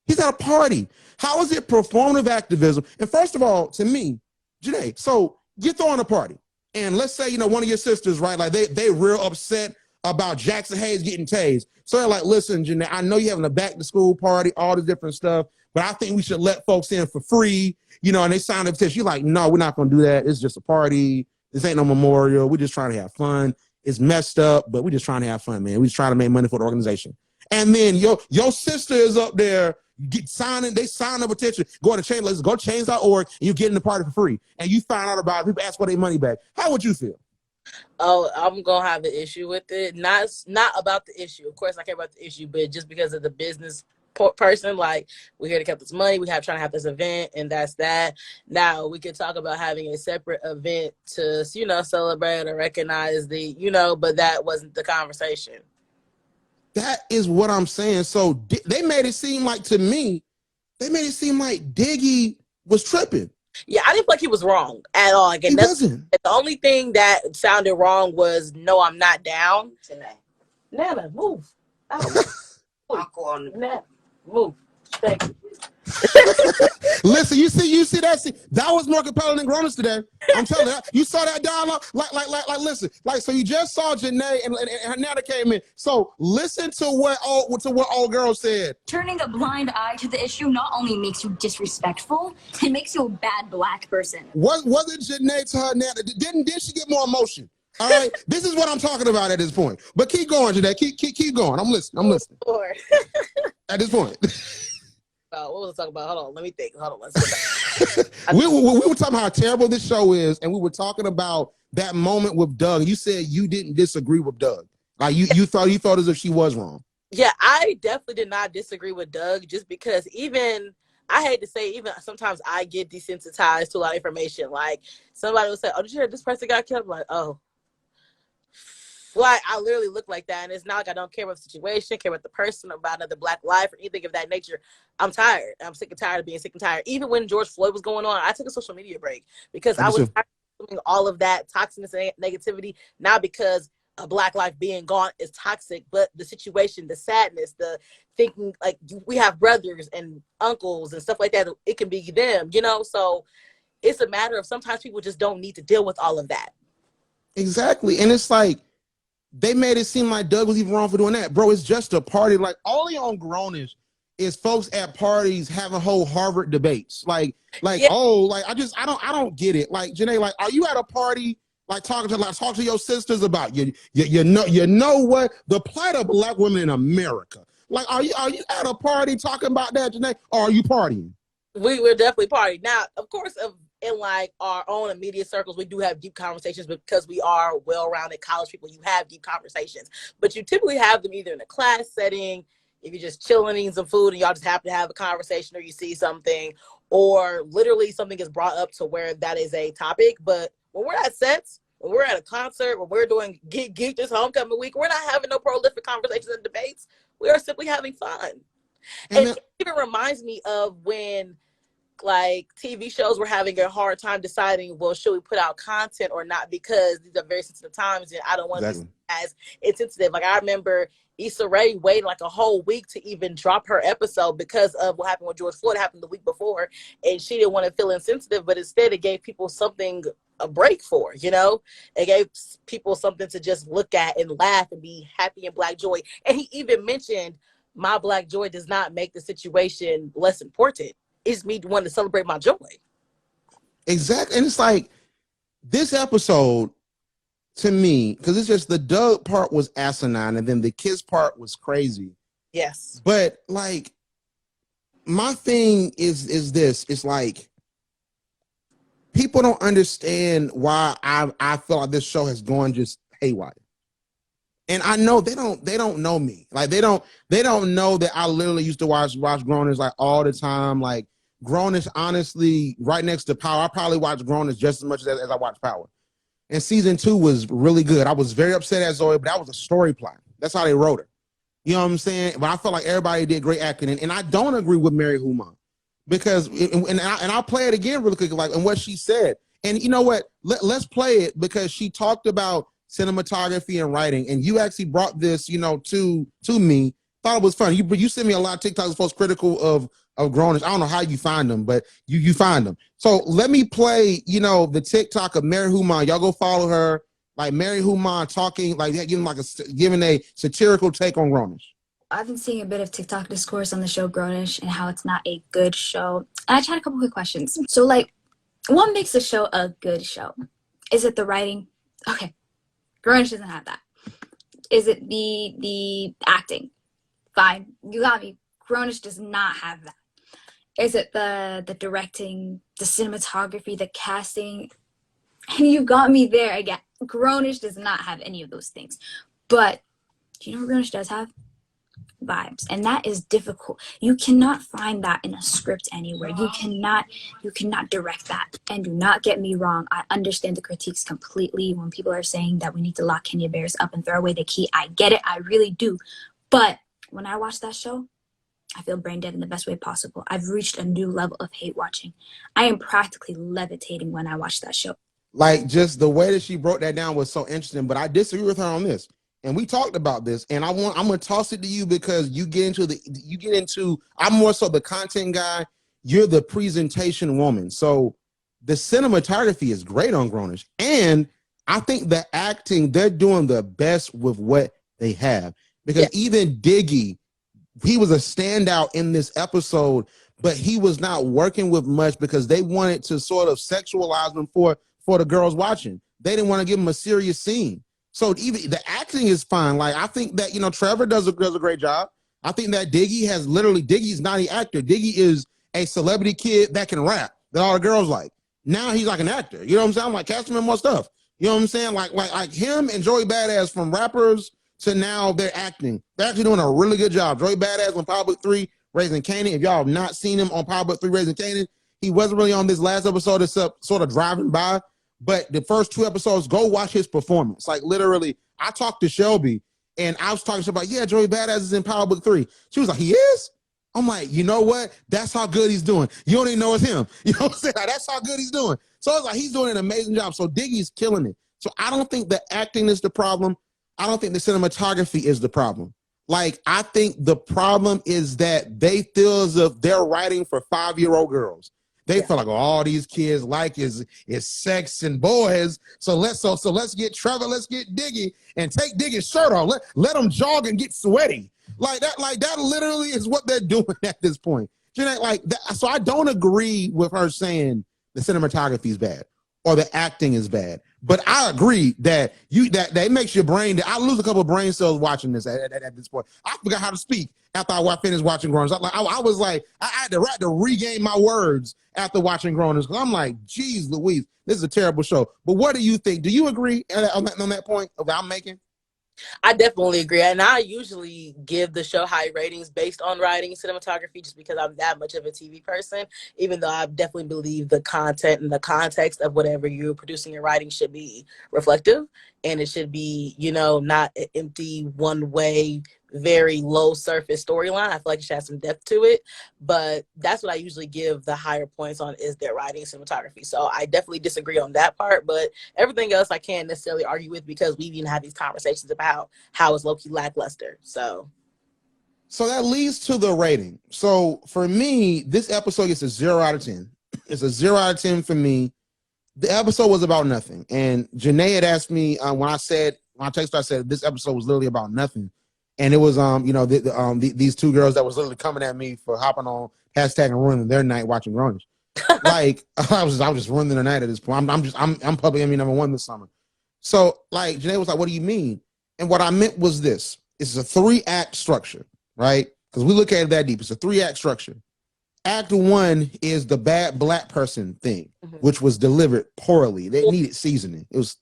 How is it performative activism? And first of all, to me, Jenae, so you're throwing a party. And let's say, one of your sisters, right? Like they real upset about Jackson Hayes getting tased. So they're like, listen, Jenae, I know you're having a back to school party, all this different stuff, but I think we should let folks in for free, and they signed a petition. You're like, no, we're not going to do that. It's just a party. This ain't no memorial. We're just trying to have fun. It's messed up, but we're just trying to have fun, man. We're just trying to make money for the organization. And then your sister is up there, You get signing, they sign a petition, go to change, let's go change.org, and you get in the party for free. And you find out about it, people ask for their money back. How would you feel? Oh, I'm gonna have an issue with it. Not about the issue. Of course, I care about the issue, but just because of the business person, like, we're here to get this money, we have trying to have this event, and that's that. Now we could talk about having a separate event to, you know, celebrate or recognize the, you know, but that wasn't the conversation. That is what I'm saying. So they made it seem like, to me, they made it seem like Diggy was tripping. Yeah, I didn't feel like he was wrong at all. Like, he wasn't. The only thing that sounded wrong was, no, I'm not down. Jenae. Nana, move. Uncle on Nana, move. Thank you. Listen, you see that? See, that was more compelling than Grown-ups today. I'm telling you, you saw that dialogue. Like, listen, like, so you just saw Jenae and Hernanda came in. So listen to what old girl said. Turning a blind eye to the issue not only makes you disrespectful, it makes you a bad Black person. Wasn't Jenae to Hernanda? Did she get more emotion? All right, this is what I'm talking about at this point. But keep going, Jenae. Keep going. I'm listening. At this point. What was I talking about? Hold on, let me think. Hold on, we were talking about how terrible this show is, and we were talking about that moment with Doug. You said you didn't disagree with Doug. Like, you thought as if she was wrong. Yeah, I definitely did not disagree with Doug, just because even, I hate to say, even sometimes I get desensitized to a lot of information. Like, somebody will say, oh, did you hear this person got killed? I'm like, oh. Like, I literally look like that, and it's not like I don't care about the situation, care about the person, about another Black life, or anything of that nature. I'm tired. I'm sick and tired of being sick and tired. Even when George Floyd was going on, I took a social media break because I was tired of doing all of that toxicness and negativity, not because a Black life being gone is toxic, but the situation, the sadness, the thinking, like, we have brothers and uncles and stuff like that. It can be them, you know? So it's a matter of, sometimes people just don't need to deal with all of that. Exactly. And it's like, they made it seem like Doug was even wrong for doing that. Bro, it's just a party. Like, only on Grownish is folks at parties having whole Harvard debates. Like, yeah. Oh, like, I don't get it. Like, Jenae, like, are you at a party, like, talk to your sisters about you know what the plight of Black women in America? Like, are you at a party talking about that, Jenae, or are you partying? We're definitely partying. Now, of course, in like our own immediate circles, we do have deep conversations, because we are well-rounded college people. You have deep conversations, but you typically have them either in a class setting, if you're just chilling, eating some food, and y'all just happen to have a conversation, or you see something, or literally something is brought up to where that is a topic. But when we're at sets, when we're at a concert, when we're doing Geek this homecoming week, we're not having no prolific conversations and debates. We are simply having fun. And it even reminds me of when, like, TV shows were having a hard time deciding, well, should we put out content or not, because these are very sensitive times, and I don't want to be as insensitive. Like, I remember Issa Rae waited like a whole week to even drop her episode because of what happened with George Floyd, happened the week before, and she didn't want to feel insensitive, but instead it gave people something, a break for, you know? It gave people something to just look at and laugh and be happy and Black joy. And he even mentioned, my Black joy does not make the situation less important. It's me wanting to celebrate my joy. Exactly. And it's like, this episode, to me, because it's just, the Doug part was asinine, and then the kiss part was crazy. Yes. But, like, my thing is this. It's like, people don't understand why I feel like this show has gone just haywire. And I know they don't know me. Like, they don't know that I literally used to watch Grownish like all the time. Like, Grownish, honestly, right next to Power. I probably watch Grownish just as much as I watch Power. And season 2 was really good. I was very upset at Zoe, but that was a story plot. That's how they wrote her. You know what I'm saying? But I felt like everybody did great acting. And I don't agree with Mary Human, because, and I'll play it again really quick, like, and what she said. And you know what? Let's play it, because she talked about cinematography and writing, and you actually brought this, you know, to me. Thought it was fun. You sent me a lot of TikToks folks critical of Grownish. I don't know how you find them, but you find them. So let me play, you know, the TikTok of Mary Human. Y'all go follow her. Like, Mary Human talking, like, giving a satirical take on Grownish. I've been seeing a bit of TikTok discourse on the show Grownish and how it's not a good show. And I just had a couple quick questions. So, like, what makes a show a good show? Is it the writing? Okay, Grownish doesn't have that. Is it the acting? Fine, you got me. Grownish does not have that. Is it the directing, the cinematography, the casting? And you got me there again. Grownish does not have any of those things. But do you know what Grownish does have? Vibes. And that is difficult. You cannot find that in a script anywhere. You cannot direct that. And do not get me wrong, I understand the critiques completely when people are saying that we need to lock Kenya Bears up and throw away the key. I get it, I really do. But when I watch that show, I feel brain dead in the best way possible. I've reached a new level of hate watching. I am practically levitating when I watch that show. Like, just the way that she broke that down was so interesting, but I disagree with her on this. And we talked about this, and I'm gonna toss it to you because you get into I'm more so the content guy, you're the presentation woman. So the cinematography is great on Grownish, and I think the acting, they're doing the best with what they have. Because even Diggy, he was a standout in this episode, but he was not working with much because they wanted to sort of sexualize him for the girls watching. They didn't want to give him a serious scene. So even the acting is fine. Like, I think that, Trevor does a great job. I think that Diggy's not an actor. Diggy is a celebrity kid that can rap that all the girls like. Now he's like an actor. You know what I'm saying? I'm like, cast him in more stuff. You know what I'm saying? Like him and Joey Badass, from rappers to now they're acting. They're actually doing a really good job. Joey Badass on Power Book 3, Raising Kanan. If y'all have not seen him on Power Book 3, Raising Kanan, he wasn't really on this last episode except sort of driving by. But the first 2 episodes, go watch his performance. Like, literally, I talked to Shelby, and I was talking to her about, yeah, Joey Badass is in Power Book 3. She was like, he is? I'm like, you know what? That's how good he's doing. You don't even know it's him. You know what I'm saying? Like, that's how good he's doing. So it's like, he's doing an amazing job. So Diggy's killing it. So I don't think the acting is the problem. I don't think the cinematography is the problem. Like, I think the problem is that they feel as if they're writing for 5-year-old girls. They feel like, oh, all these kids like is sex and boys. So let's get Trevor, let's get Diggy, and take Diggy's shirt off. Let him jog and get sweaty. Like that literally is what they're doing at this point. Jenae, like that, so I don't agree with her saying the cinematography is bad or the acting is bad. But I agree that that makes your brain. I lose a couple of brain cells watching this at this point. I forgot how to speak after I finished watching Grown Ups. I was like, I had to regain my words after watching Grown Ups because I'm like, geez, Louise, this is a terrible show. But what do you think? Do you agree on that point that I'm making? I definitely agree. And I usually give the show high ratings based on writing and cinematography just because I'm that much of a TV person, even though I definitely believe the content and the context of whatever you're producing and writing should be reflective. And it should be, not an empty one-way, very low surface storyline. I feel like it should have some depth to it. But that's what I usually give the higher points on, is their writing and cinematography. So I definitely disagree on that part. But everything else I can't necessarily argue with because we've even had these conversations about how it's low-key lackluster. So that leads to the rating. So for me, this episode gets a 0 out of 10. It's a 0 out of 10 for me. The episode was about nothing. And Jenae had asked me when I texted her, I said this episode was literally about nothing. And it was these 2 girls that was literally coming at me for hopping on hashtag and ruining their night watching Grownish. Like I was just ruining their night at this point. I'm public enemy number 1 this summer. So like Jenae was like, what do you mean? And what I meant was this. It's a 3-act structure, right? Because we look at it that deep. It's a 3-act structure. Act 1 is the bad black person thing, which was delivered poorly. They needed seasoning. It's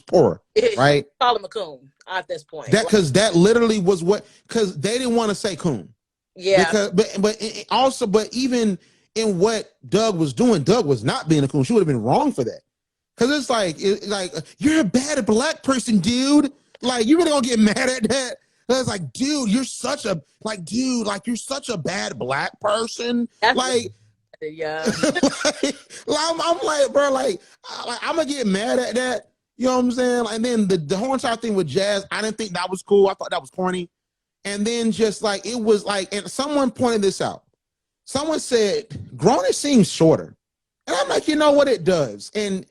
poor, right? Call him a coon at this point. Because that literally was because they didn't want to say coon. Yeah. But even in what Doug was doing, Doug was not being a coon. She would have been wrong for that. Because it's like you're a bad black person, dude. Like, you really gonna get mad at that? It's like, dude, you're such a bad black person. That's like, yeah. I'm like, bro, I'm gonna get mad at that. You know what I'm saying? And then the whole entire thing with Jazz, I didn't think that was cool. I thought that was corny. And then just like, it was like, and someone pointed this out. Someone said, Grownish seems shorter. And I'm like, you know what, it does. And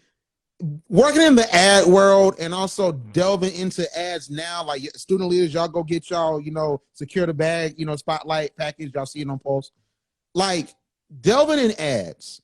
working in the ad world and also delving into ads now, like student leaders, y'all go get y'all, secure the bag, spotlight package, y'all see it on post. Like, delving in ads,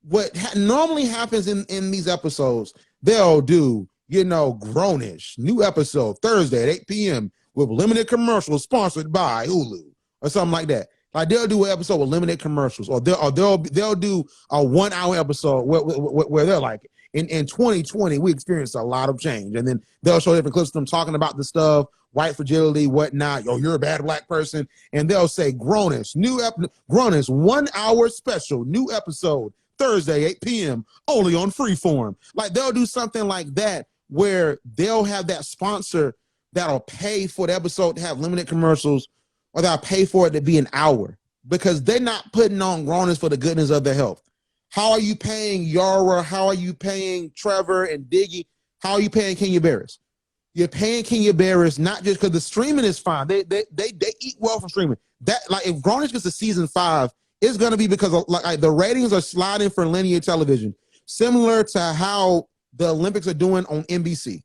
what normally happens in these episodes, they'll do, Grownish, new episode Thursday at 8 p.m. with limited commercials sponsored by Hulu or something like that. Like they'll do an episode with limited commercials, or they'll do a 1 hour episode where they're like, in 2020 we experienced a lot of change, and then they'll show different clips of them talking about the stuff, white fragility, whatnot. Yo, you're a bad black person, and they'll say Grownish, Grownish 1 hour special, new episode Thursday 8 p.m. only on Freeform. Like they'll do something like that where they'll have that sponsor that'll pay for the episode to have limited commercials, or they'll pay for it to be an hour, because they're not putting on Grownish for the goodness of their health. How are you paying Yara? How are you paying Trevor and Diggy? How are you paying Kenya Barris? You're paying Kenya Barris not just because the streaming is fine. They eat well from streaming. That, like, if Grownish gets to season 5, it's going to be because of, like the ratings are sliding for linear television, similar to how the Olympics are doing on NBC.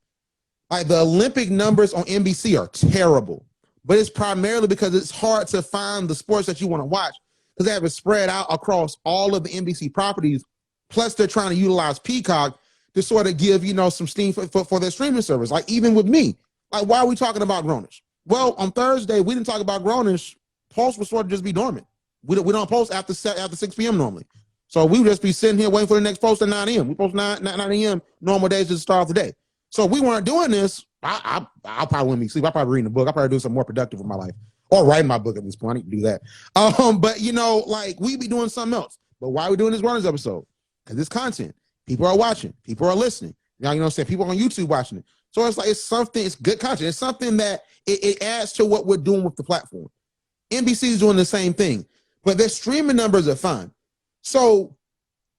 Like the Olympic numbers on NBC are terrible, but it's primarily because it's hard to find the sports that you want to watch, because they have it spread out across all of the NBC properties. Plus, they're trying to utilize Peacock to sort of give, some steam for their streaming service. Like even with me, like why are we talking about Grownish? Well, on Thursday we didn't talk about Grownish. Post would sort of just be dormant. We don't post after 6 p.m. normally, so we would just be sitting here waiting for the next post at 9 a.m. We post 9 a.m. normal days to the start of the day. So if we weren't doing this, I probably wouldn't be asleep. I probably reading a book. I probably do something more productive with my life, or writing my book at this point. I need to do that. But like we be doing something else. But why are we doing this Grownish episode? Because it's content. People are watching. People are listening. Now, say people on YouTube watching it. So it's like, it's good content. It's something that it adds to what we're doing with the platform. NBC is doing the same thing, but their streaming numbers are fine. So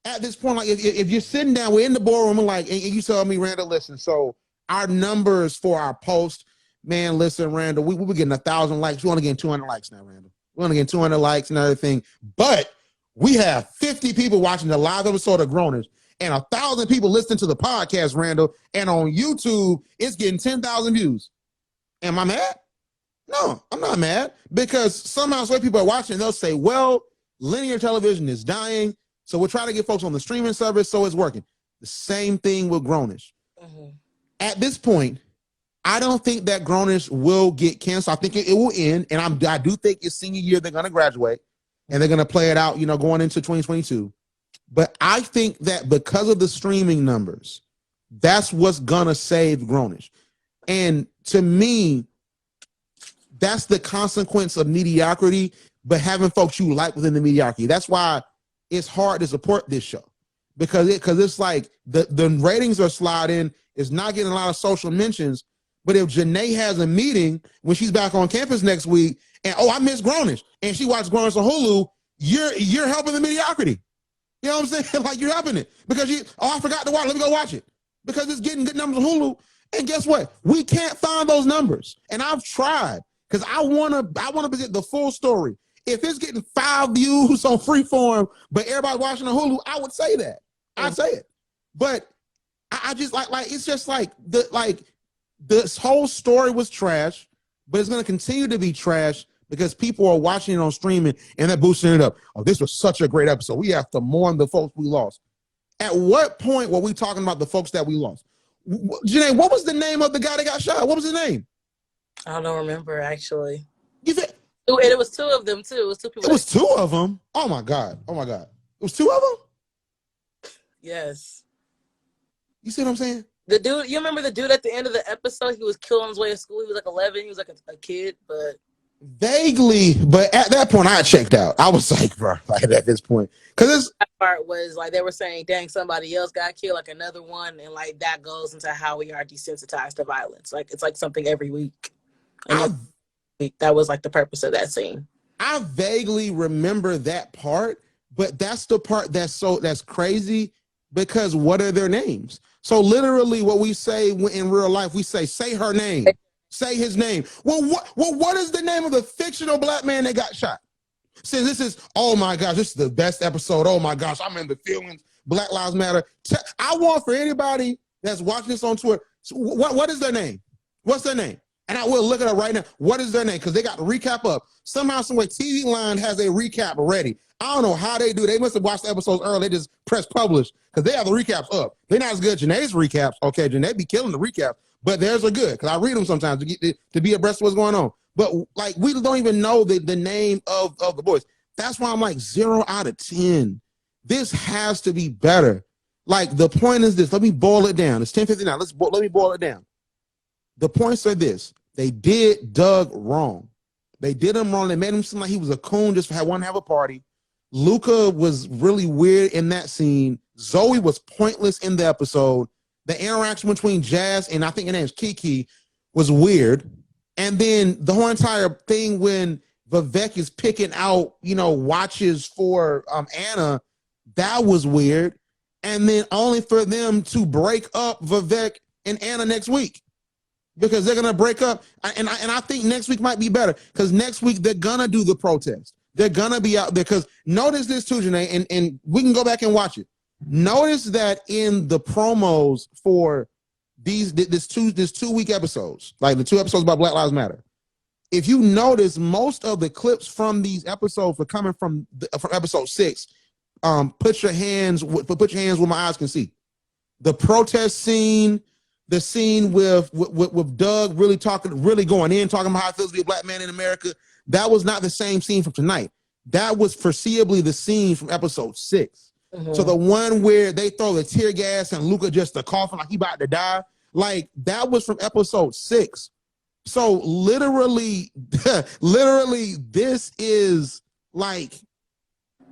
at this point, like if you're sitting down, we're in the boardroom, and you tell me, Randall, listen, so our numbers for our post, man, listen, Randall, we were getting 1,000 likes. We're only getting 200 likes now, Randall. We're only getting 200 likes and everything, but we have 50 people watching the live episode of Grownish and 1,000 people listening to the podcast, Randall, and on YouTube, it's getting 10,000 views. Am I mad? No, I'm not mad, because somehow some people are watching, they'll say, well, linear television is dying, so we're trying to get folks on the streaming service, so it's working. The same thing with Grownish. Mm-hmm. At this point, I don't think that Grownish will get canceled. I think it will end, and I do think it's senior year they're going to graduate, and they're going to play it out, going into 2022. But I think that because of the streaming numbers, that's what's going to save Grownish. And to me, that's the consequence of mediocrity, but having folks you like within the mediocrity. That's why it's hard to support this show, because it's like the ratings are sliding. It's not getting a lot of social mentions. But if Jenae has a meeting when she's back on campus next week, and I miss Grownish, and she watched Grownish on Hulu, you're helping the mediocrity. You know what I'm saying? Like, you're helping it because I forgot to watch. Let me go watch it, because it's getting good numbers on Hulu. And guess what? We can't find those numbers, and I've tried. Because I want to present the full story. If it's getting 5 views on Freeform, but everybody watching on Hulu, I would say that. I'd say it. But I just like it's just like this whole story was trash, but it's going to continue to be trash because people are watching it on streaming and they're boosting it up. Oh, this was such a great episode. We have to mourn the folks we lost. At what point were we talking about the folks that we lost? Jenae, what was the name of the guy that got shot? What was his name? I don't remember, actually. You think? And it was 2 of them, too. It was 2 people. It was 2 of them? Oh, my God. It was 2 of them? Yes. You see what I'm saying? The dude, you remember the dude at the end of the episode? He was killed on his way to school. He was like 11. He was like a kid, but... Vaguely, but at that point, I checked out. I was like, bro, like at this point. Because that part was like, they were saying, dang, somebody else got killed, like another one. And like, that goes into how we are desensitized to violence. Like, it's like something every week. And that was like the purpose of that scene. I vaguely remember that part, but that's the part that's crazy, because what are their names? So literally what we say in real life, we say her name, say his name. Well, what is the name of the fictional black man that got shot? Since this is, oh my gosh, this is the best episode. Oh my gosh, I'm in the feelings. Black Lives Matter. I want for anybody that's watching this on Twitter, what is their name? What's their name? And I will look it up right now. What is their name? Because they got the recap up. Somehow, some way, TV Line has a recap ready. I don't know how they do. They must have watched the episodes early. They just press publish because they have the recaps up. They're not as good as Jenae's recaps. Okay, Jenae be killing the recaps, but theirs are good because I read them sometimes to be abreast of what's going on. but like we don't even know the name of the boys. That's why I'm like 0 out of 10. This has to be better. Like the point is this. Let me boil it down. It's 10:59. Let me boil it down. The points are this. They did Doug wrong. They did him wrong. They made him seem like he was a coon just for one to have a party. Luca was really weird in that scene. Zoe was pointless in the episode. The interaction between Jazz and I think her name's Kiki was weird. And then the whole entire thing when Vivek is picking out, watches for Anna, that was weird. And then only for them to break up Vivek and Anna next week. Because they're gonna break up, and I think next week might be better because next week they're gonna do the protest. They're gonna be out there because notice this too, Jenae, and we can go back and watch it. Notice that in the promos for this 2 week episodes, like the 2 episodes about Black Lives Matter. If you notice, most of the clips from these episodes were coming from episode 6. Put your hands where my eyes can see. The protest scene. The scene with Doug really going in, talking about how it feels to be a black man in America. That was not the same scene from tonight. That was foreseeably the scene from episode 6. Mm-hmm. So the one where they throw the tear gas and Luca just coughing like he about to die, like that was from episode 6. So literally, this is like,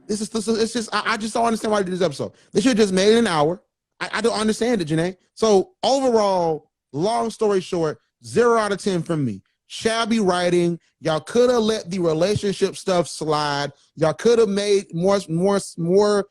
it's just, I just don't understand why they did this episode. They should have just made it an hour. I don't understand it, Jenae. So overall, long story short, 0 out of 10 from me. Shabby writing. Y'all could have let the relationship stuff slide. Y'all could have made more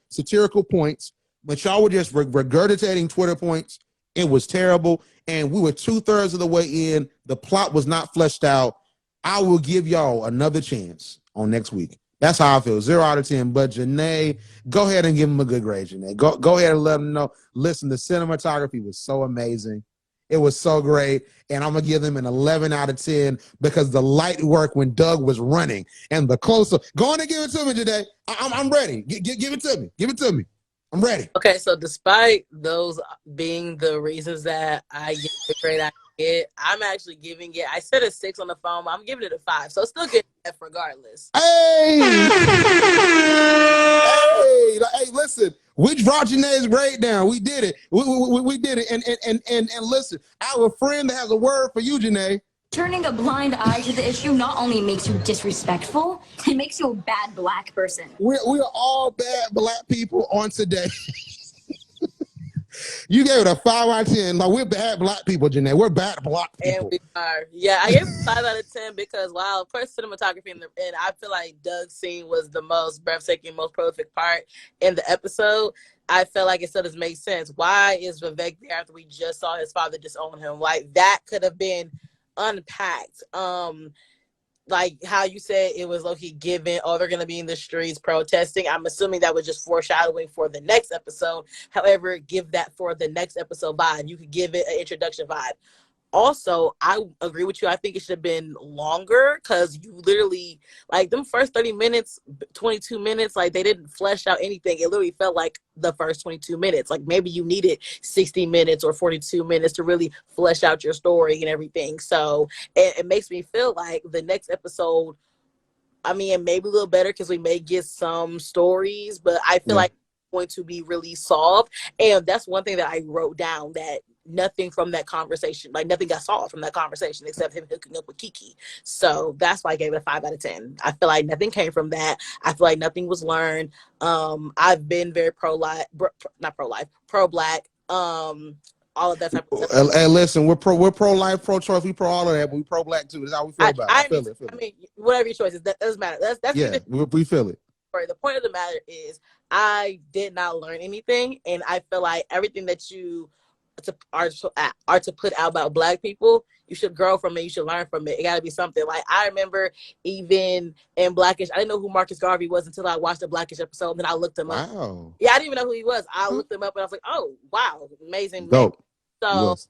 satirical points, but y'all were just regurgitating Twitter points. It was terrible, and we were 2/3 of the way in. The plot was not fleshed out. I will give y'all another chance on next week. That's how I feel. 0 out of 10. But Jenae, go ahead and give him a good grade, Jenae. Go ahead and let him know. Listen, the cinematography was so amazing. It was so great. And I'm going to give them an 11 out of 10 because the light work when Doug was running and the closer. Go on and give it to me, Jenae. I'm ready. Give it to me. Give it to me. I'm ready. Okay, so despite those being the reasons that I get the grade I get, I'm actually giving it, I said a 6 on the phone, but I'm giving it a 5. So still getting F regardless. Hey, listen, we brought Jenae's grade down. We did it. We did it. And listen, I have a friend that has a word for you, Jenae. Turning a blind eye to the issue not only makes you disrespectful, it makes you a bad black person. We are all bad black people on today. You gave it a 5 out of 10. Like, we're bad black people, Jenae. We're bad black people. And we are. Yeah, I gave it 5 out of 10 because, wow, of course, cinematography and I feel like Doug's scene was the most breathtaking, most prolific part in the episode. I felt like it still doesn't make sense. Why is Vivek there after we just saw his father disown him? Like, that could have been unpacked. Like how you said it was low-key given, oh, they're going to be in the streets protesting. I'm assuming that was just foreshadowing for the next episode. However, give that for the next episode vibe. You could give it an introduction vibe. Also, I agree with you. I think it should have been longer because you literally, like, them first 30 minutes, 22 minutes, like, they didn't flesh out anything. It literally felt like the first 22 minutes. Like, maybe you needed 60 minutes or 42 minutes to really flesh out your story and everything. So it makes me feel like the next episode, I mean, it may be a little better because we may get some stories, but I feel like it's going to be really solved. And that's one thing that I wrote down, that nothing from that conversation, like nothing got solved from that conversation except him hooking up with Kiki. So that's why I gave it a 5 out of 10. I feel like nothing came from that. I feel like nothing was learned. I've been very pro-black, all of that type of stuff. And listen, we're pro-life, pro-choice, we pro all of that, but we pro-black too. That's how we feel about it. I feel it. I mean, whatever your choice is, that doesn't matter. That's yeah, we feel it. The point of the matter is I did not learn anything, and I feel like everything that you are to put out about black people, you should grow from it, you should learn from it. It got to be something. Like, I remember even in Blackish, I didn't know who Marcus Garvey was until I watched the Blackish episode, and then I looked him up. Yeah, I didn't even know who he was. I looked him up and I was like, oh wow, amazing. Dope. So yes.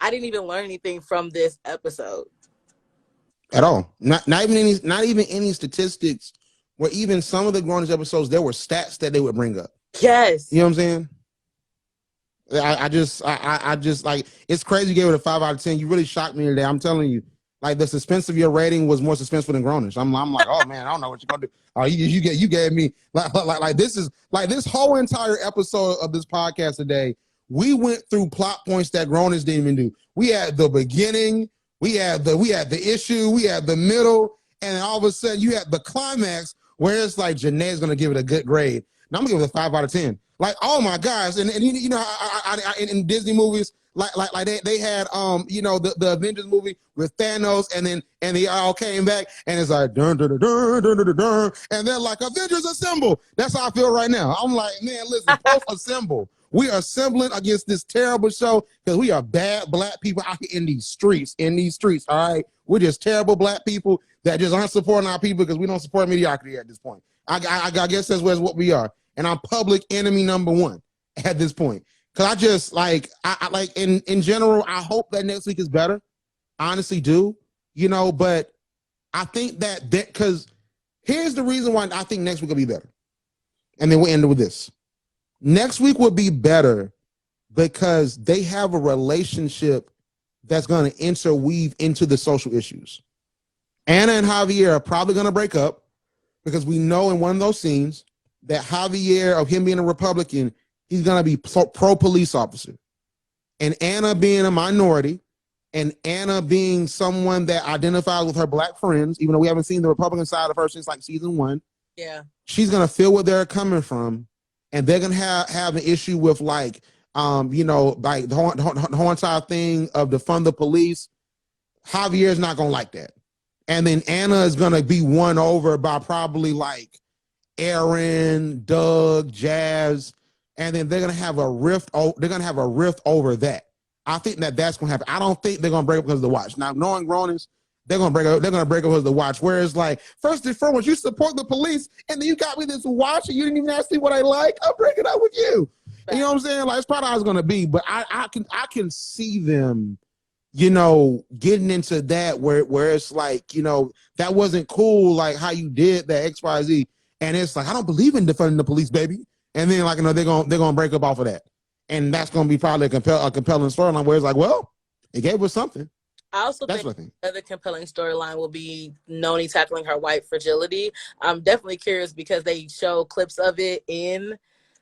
I didn't even learn anything from this episode at all. Not even any statistics, where even some of the Grownish episodes, there were stats that they would bring up. Yes. You know what I'm saying? I just like, it's crazy you gave it a 5 out of 10. You really shocked me today. I'm telling you, like the suspense of your rating was more suspenseful than Grownish. I'm like, oh man, I don't know what you're gonna do. Oh, you gave me like this is like this whole entire episode of this podcast today. We went through plot points that Grownish didn't even do. We had the beginning, we had the issue, we had the middle, and then all of a sudden you had the climax where it's like Jenae's gonna give it a good grade. Now I'm gonna give it a 5 out of 10. Like, oh my gosh, and you know, in Disney movies. Like they had the Avengers movie with Thanos and they all came back and it's like dun dun dun dun dun dun dun and they're like Avengers assemble. That's how I feel right now. I'm like, man, listen, both assemble. We are assembling against this terrible show because we are bad black people out here in these streets. All right, we're just terrible black people that just aren't supporting our people because we don't support mediocrity at this point. I guess that's what we are, and I'm public enemy number one at this point. Cause I just like I like in general, I hope that next week is better. I honestly do, but I think that because here's the reason why I think next week will be better. And then we'll end it with this. Next week will be better because they have a relationship that's going to interweave into the social issues. Anna and Javier are probably going to break up because we know in one of those scenes that Javier, of him being a Republican, he's going to be pro-police officer. And Anna being a minority and Anna being someone that identifies with her black friends, even though we haven't seen the Republican side of her since like season 1. Yeah. She's going to feel where they're coming from. And they're going to have an issue with like the whole entire thing of defund the police. Javier's not going to like that. And then Anna is going to be won over by probably like Aaron, Doug, Jazz. And then they're gonna have a rift. They're gonna have a rift over that. I think that's gonna happen. I don't think they're gonna break up because of the watch. Now, knowing Grownish, they're gonna break up. They're gonna break up because of the watch. Whereas, like first and foremost, you support the police, and then you got me this watch, and you didn't even ask me what I like. I'll break it up with you. You know what I'm saying? Like it's probably how it's gonna be. But I can see them, getting into that where it's like, that wasn't cool, like how you did that XYZ, and it's like I don't believe in defunding the police, baby. And then, like, they're gonna break up off of that, and that's gonna be probably a compelling storyline where it's like, well, it gave us something. I also think another compelling storyline will be Noni tackling her white fragility. I'm definitely curious because they show clips of it in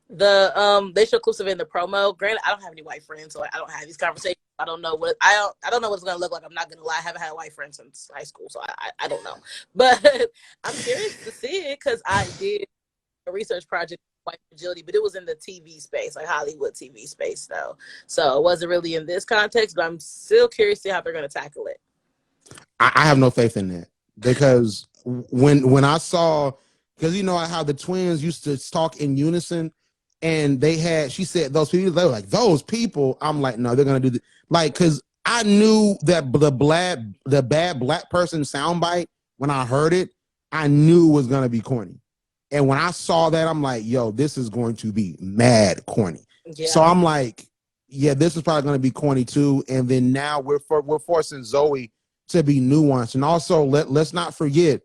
the promo. Granted, I don't have any white friends, so I don't have these conversations. I don't know what it's gonna look like. I'm not gonna lie, I haven't had a white friend since high school, so I don't know. But I'm curious to see it because I did a research project white fragility, but it was in the TV space, like Hollywood TV space though. So it wasn't really in this context, but I'm still curious to see how they're going to tackle it. I have no faith in that because when I saw, because how the twins used to talk in unison and she said those people, they were like, those people. I'm like, no, they're going to do like, because I knew that the bad black person soundbite, when I heard it, I knew it was going to be corny. And when I saw that, I'm like, yo, this is going to be mad corny. Yeah. So I'm like, yeah, this is probably going to be corny too. And then now we're forcing Zoe to be nuanced. And also let's not forget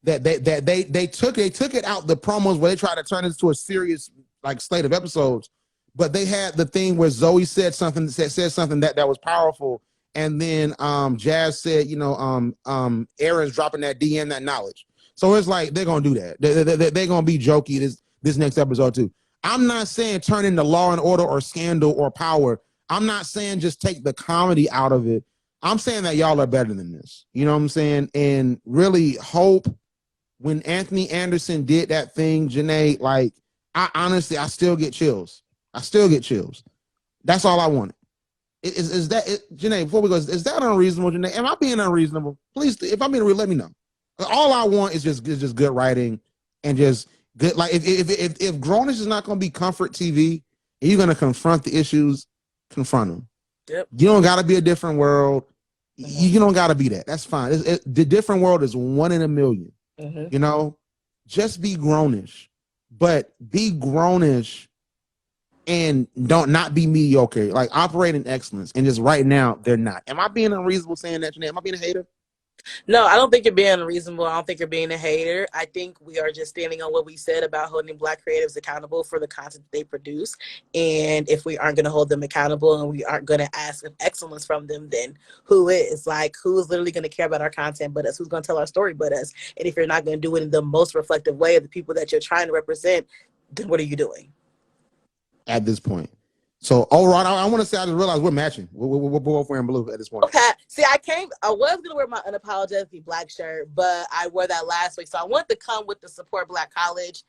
that they took it out the promos where they tried to turn it into a serious like slate of episodes. But they had the thing where Zoe said something that was powerful. And then Jazz said, Aaron's dropping that DM, that knowledge. So it's like they're gonna do that. They're gonna be jokey this next episode too. I'm not saying turn into Law and Order or Scandal or Power. I'm not saying just take the comedy out of it. I'm saying that y'all are better than this. You know what I'm saying? And really hope when Anthony Anderson did that thing, Jenae, like I still get chills. That's all I wanted. Is that Jenae? Before we go, is that unreasonable, Jenae? Am I being unreasonable? Please, if I'm being real, let me know. All I want is just good writing and just good. Like if Grownish is not going to be comfort TV and you're going to confront the issues, confront them. Yep. You don't got to be a different world. You don't got to be that. That's fine. The different world is 1 in a million. Mm-hmm. Just be Grownish, but be Grownish and not be mediocre. Like operate in excellence. And just right now they're not. Am I being unreasonable saying that, Jenae? Am I being a hater? No, I don't think you're being unreasonable. I don't think you're being a hater. I think we are just standing on what we said about holding Black creatives accountable for the content they produce. And if we aren't going to hold them accountable and we aren't going to ask of excellence from them, then who is? Like, who's literally going to care about our content but us? Who's going to tell our story but us? And if you're not going to do it in the most reflective way of the people that you're trying to represent, then what are you doing? At this point. So overall, I want to say I just realized we're matching. We're both wearing blue at this point. Okay. See, I was gonna wear my unapologetically Black shirt, but I wore that last week. So I want to come with the support Black college.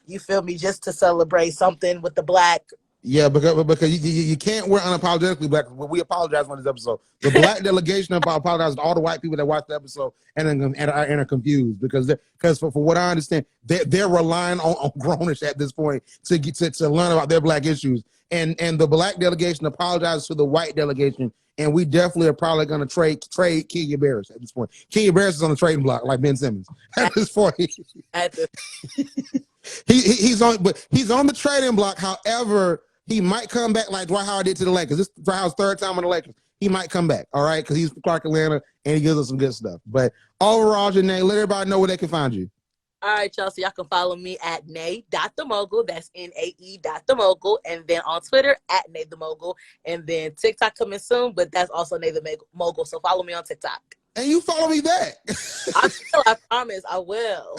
You feel me? Just to celebrate something with the Black. Yeah, because you can't wear unapologetically Black. We apologize on this episode. The Black delegation apologizes to all the white people that watched the episode and are confused because for what I understand, they're relying on Grownish at this point to learn about their Black issues. And the Black delegation apologizes to the white delegation, and we definitely are probably going to trade Kenya Barris at this point. Kenya Barris is on the trading block like Ben Simmons at this point. He's on the trading block. However, he might come back like Dwight Howard did to the Lakers. This is Dwight Howard's third time on the Lakers. He might come back, all right, because he's from Clark, Atlanta, and he gives us some good stuff. But overall, Jenae, let everybody know where they can find you. All right, y'all. So y'all can follow me at nae.themogul. That's NAE.themogul. And then on Twitter at nae_the_mogul. And then TikTok coming soon, but that's also nae_the_mogul. So follow me on TikTok. And you follow me back. I promise I will.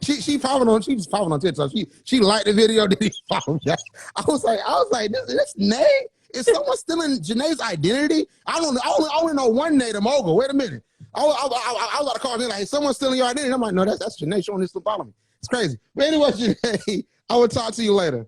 She was popping on TikTok. She liked the video, did he follow me? I was like, this Nae? Is someone stealing Jenae's identity? I only know one Nae the mogul. Wait a minute. I was about to call in like, hey, someone's stealing your identity. I'm like, no, that's Jenae showing this to follow me. It's crazy. But anyway, Jenae, I will talk to you later.